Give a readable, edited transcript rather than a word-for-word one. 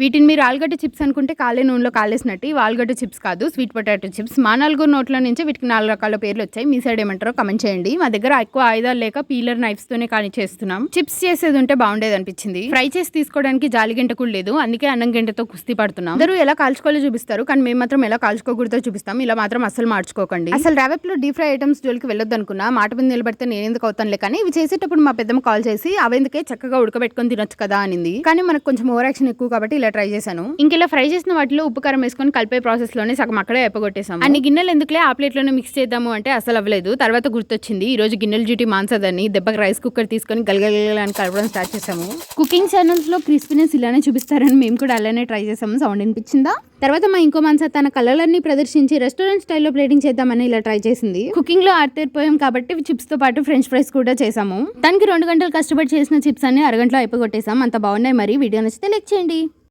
వీటిని మీరు ఆలుగడ్డ చిప్స్ అనుకుంటే కాలే నూనెలో కాలేసినట్టు. ఇవి ఆలుగడ్డ చిప్స్ కాదు, స్వీట్ పొటాటో చిప్స్. మా నలుగురు నోట్ల నుంచి వీటికి 4 రకాల పేర్లు వచ్చాయి. మీ సైడ్ ఏమంటారో కమెంట్ చేయండి. మా దగ్గర ఎక్కువ ఆయుధాలు లేక పీలర్ నైఫ్స్ తోనే కానీ చేస్తున్నాం. చిప్స్ చేసేది ఉంటే బాగుండేది అనిపించింది. ఫ్రై చేసి తీసుకోవడానికి జాలి గంట కూడా లేదు, అందుకే అన్నం గంటతో కుస్తీ పడుతున్నాం. అందరూ ఎలా కాల్చుకోవాలో చూపిస్తారు, కానీ మేము మాత్రం ఎలా కాల్చుకోకూడదో చూపిస్తాం. ఇలా మాత్రం అసలు మార్చుకోకండి. అసలు ర్యావెప్ లో డీప్ ఫ్రై ఐటమ్స్ జోలికి వెళ్ళొద్దు అనుకున్నా, మాట మీద నిలబడితే నేను ఎందుకు అవుతానులే. కానీ ఇవి చేసేటప్పుడు మా పెద్దమ్మ కాల్ చేసి అవేందుకే చక్కగా ఉడకబెట్టుకొని తినొచ్చు కదా అనింది. కానీ మనకు కొంచెం ఓవర్ యాక్షన్ ఎక్కువ కాబట్టి ఇలా ట్రై చేశాను. ఇంకెలా ఫ్రై చేసిన వాటిలో ఉప్పు కారం వేసుకొని కలిపే ప్రాసెస్ లోనే సగం అక్కడే అయిపోగొట్టేసాము. అన్ని గిన్నెలు ఎందుకులే ఆ ప్లేట్ లోనే మిక్స్ చేద్దాము అంటే అసలు అవ్వలేదు. తర్వాత గుర్తొచ్చింది ఈ రోజు గిన్నెల డ్యూటీ మాన్సదని దెబ్బకి రైస్ కుక్కర్ తీసుకొని గలగలని కలపడం స్టార్ట్ చేసాము. కుకింగ్ ఛానల్స్ లో క్రిస్పీనెస్ ఇలానే చూపిస్తారని మేము కూడా అలానే ట్రై చేసాము. సౌండ్ వినిపించిందా? తర్వాత మా ఇంకో మాన్స తన కలర్లన్నీ ప్రదర్శించి రెస్టారెంట్ స్టైల్లో ప్లేటింగ్ చేద్దామని ఇలా ట్రై చేసింది. కుకింగ్ లో ఆరితేరిపోయాం కాబట్టి చిప్స్ తో పాటు ఫ్రెంచ్ ఫ్రైస్ కూడా చేసాము. దానికి 2 గంటలు కష్టపడి చేసిన చిప్స్ అన్ని అరగంటలో అయిపోగొట్టేసాం. అంత బాగున్నాయి. మరి వీడియో నచ్చితే లైక్ చేయండి.